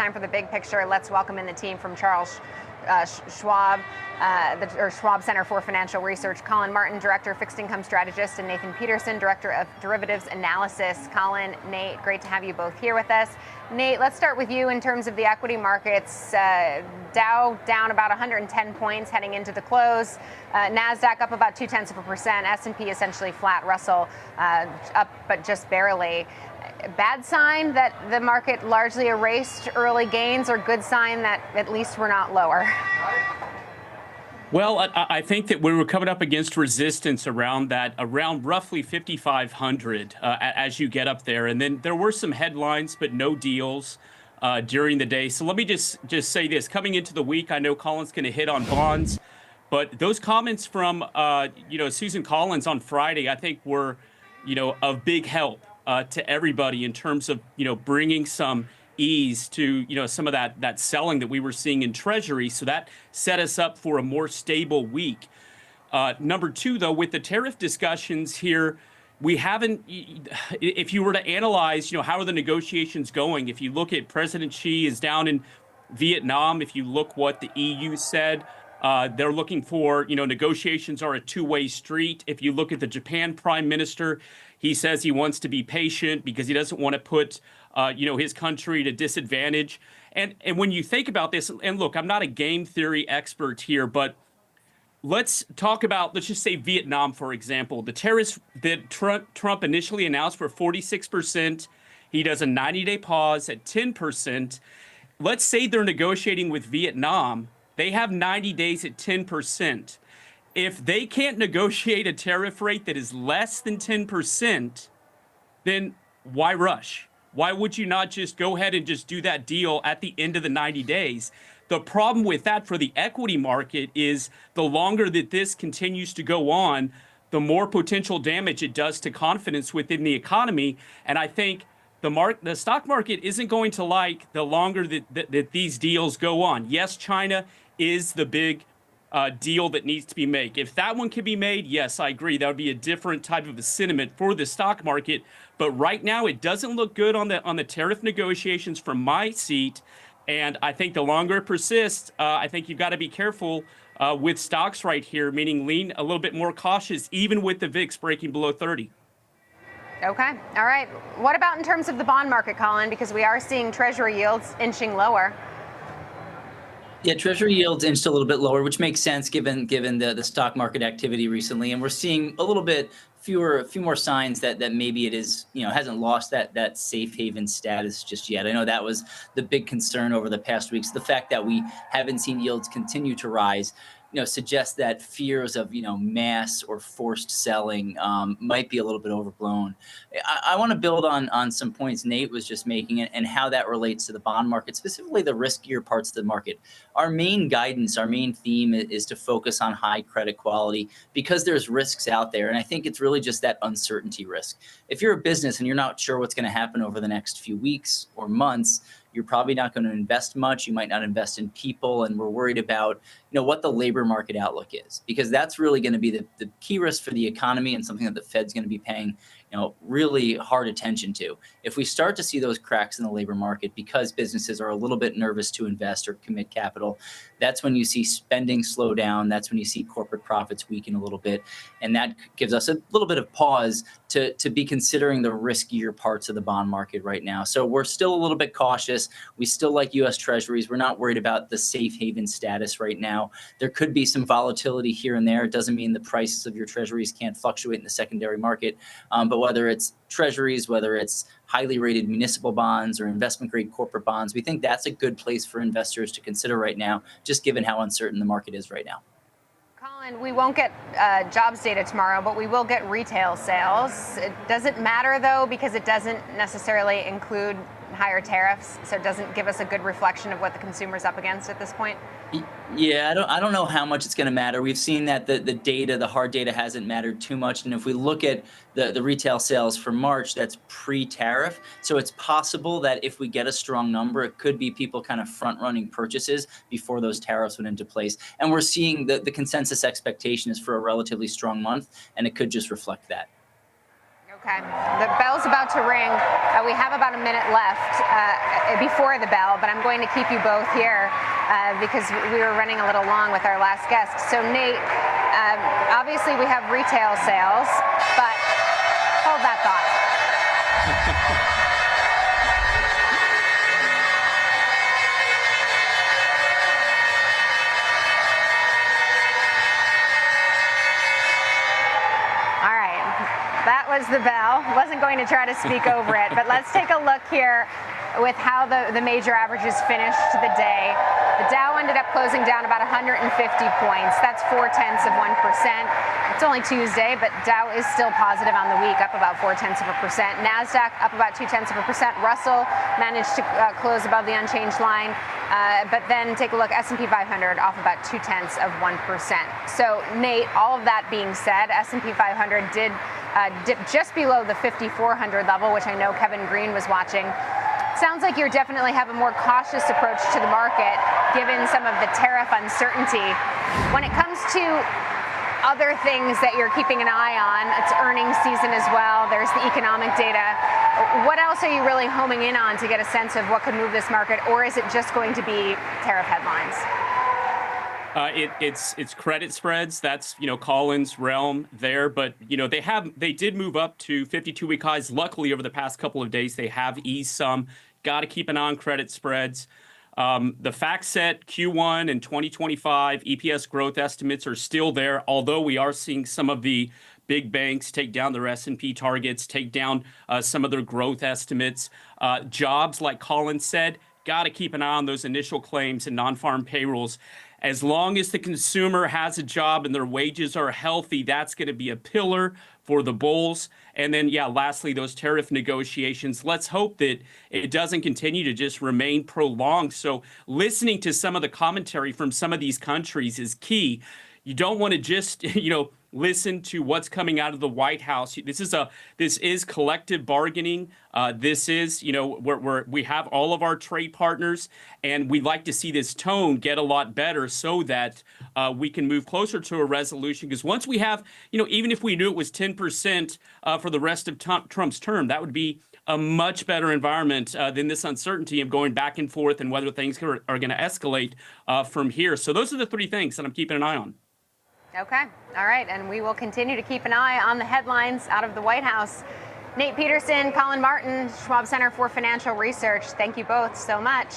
time for the big picture. Let's welcome in the team from Charles Schwab, Schwab Center for Financial Research. Collin Martin, Director, Fixed Income Strategist, and Nathan Peterson, Director of Derivatives Analysis. Collin, Nate, great to have you both here with us. Nate, let's start with you in terms of the equity markets. Dow down about 110 points heading into the close. NASDAQ up about 0.2%. S&P essentially flat. Russell up, but just barely. Bad sign that the market largely erased early gains, or good sign that at least we're not lower? Well, I think that we were coming up against resistance around roughly 5,500 as you get up there. And then there were some headlines, but no deals during the day. So let me just say this. Coming into the week, I know Collin's going to hit on bonds, but those comments from, Susan Collins on Friday, I think were, of big help to everybody in terms of, bringing some ease to, some of that selling that we were seeing in Treasury. So that set us up for a more stable week. Number two, though, with the tariff discussions here, we haven't, if you were to analyze, how are the negotiations going? If you look at President Xi is down in Vietnam, if you look what the EU said, they're looking for, negotiations are a two-way street. If you look at the Japan Prime Minister, he says he wants to be patient because he doesn't want to put, his country to disadvantage. And when you think about this, and look, I'm not a game theory expert here, but let's just say Vietnam, for example. The tariffs that Trump initially announced were 46%. He does a 90-day pause at 10%. Let's say they're negotiating with Vietnam. They have 90 days at 10%. If they can't negotiate a tariff rate that is less than 10%, then why rush? Why would you not just go ahead and just do that deal at the end of the 90 days? The problem with that for the equity market is the longer that this continues to go on, the more potential damage it does to confidence within the economy. And I think the stock market isn't going to like the longer that these deals go on. Yes, China is the big deal that needs to be made. If that one can be made, yes, I agree. That would be a different type of a sentiment for the stock market. But right now, it doesn't look good on the tariff negotiations from my seat. And I think the longer it persists, I think you've got to be careful with stocks right here, meaning lean a little bit more cautious, even with the VIX breaking below 30. Okay. All right. What about in terms of the bond market, Collin? Because we are seeing Treasury yields inching lower. Yeah, Treasury yields inched a little bit lower, which makes sense given the stock market activity recently, and we're seeing a little bit a few more signs that maybe it is, hasn't lost that safe haven status just yet. I know that was the big concern over the past weeks. The fact that we haven't seen yields continue to rise, suggests that fears of, mass or forced selling might be a little bit overblown. I want to build on some points Nate was just making and how that relates to the bond market, specifically the riskier parts of the market. Our main guidance, our main theme is to focus on high credit quality because there's risks out there. And I think it's really just that uncertainty risk. If you're a business and you're not sure what's going to happen over the next few weeks or months, you're probably not going to invest much. You might not invest in people. And we're worried about, what the labor market outlook is, because that's really going to be the key risk for the economy and something that the Fed's going to be paying, really hard attention to. If we start to see those cracks in the labor market because businesses are a little bit nervous to invest or commit capital, that's when you see spending slow down. That's when you see corporate profits weaken a little bit. And that gives us a little bit of pause to be considering the riskier parts of the bond market right now. So we're still a little bit cautious. We still like U.S. Treasuries. We're not worried about the safe haven status right now. There could be some volatility here and there. It doesn't mean the prices of your Treasuries can't fluctuate in the secondary market. But whether it's Treasuries, whether it's highly rated municipal bonds or investment grade corporate bonds, we think that's a good place for investors to consider right now, just given how uncertain the market is right now. Collin, we won't get jobs data tomorrow, but we will get retail sales. Does it matter, though, because it doesn't necessarily include higher tariffs, so it doesn't give us a good reflection of what the consumer's up against at this point? Yeah, I don't know how much it's going to matter. We've seen that the hard data hasn't mattered too much. And if we look at the retail sales for March, that's pre-tariff. So it's possible that if we get a strong number, it could be people kind of front-running purchases before those tariffs went into place. And we're seeing the consensus expectation is for a relatively strong month, and it could just reflect that. Okay, the bell's about to ring. We have about a minute left before the bell, but I'm going to keep you both here because we were running a little long with our last guest. So Nate, obviously we have retail sales, but hold that thought. That was the bell. Wasn't going to try to speak over it, but let's take a look here with how the major averages finished the day. The Dow ended up closing down about 150 points. That's 0.4%. It's only Tuesday, but Dow is still positive on the week, up about 0.4%. NASDAQ up about 0.2%. Russell managed to close above the unchanged line. But then take a look, S&P 500 off about 0.2%. So Nate, all of that being said, S&P 500 did dip just below the 5,400 level, which I know Kevin Green was watching. Sounds like you definitely have a more cautious approach to the market, given some of the tariff uncertainty. When it comes to other things that you're keeping an eye on, it's earnings season as well, there's the economic data. What else are you really homing in on to get a sense of what could move this market, or is it just going to be tariff headlines? It's credit spreads. That's Collin's realm there, but they did move up to 52-week highs. Luckily, over the past couple of days, they have eased some. Got to keep an eye on credit spreads. The FactSet Q1 and 2025 EPS growth estimates are still there, although we are seeing some of the big banks take down their S&P targets, take down some of their growth estimates. Jobs, like Collin said, got to keep an eye on those initial claims and non-farm payrolls. As long as the consumer has a job and their wages are healthy, that's going to be a pillar for the bulls. And then, lastly, those tariff negotiations. Let's hope that it doesn't continue to just remain prolonged. So listening to some of the commentary from some of these countries is key. You don't want to just, listen to what's coming out of the White House. This is collective bargaining. This is, where we have all of our trade partners, and we'd like to see this tone get a lot better so that we can move closer to a resolution. Because once we have, even if we knew it was 10% for the rest of Trump's term, that would be a much better environment than this uncertainty of going back and forth and whether things are going to escalate from here. So those are the three things that I'm keeping an eye on. Okay. All right. And we will continue to keep an eye on the headlines out of the White House. Nate Peterson, Collin Martin, Schwab Center for Financial Research. Thank you both so much.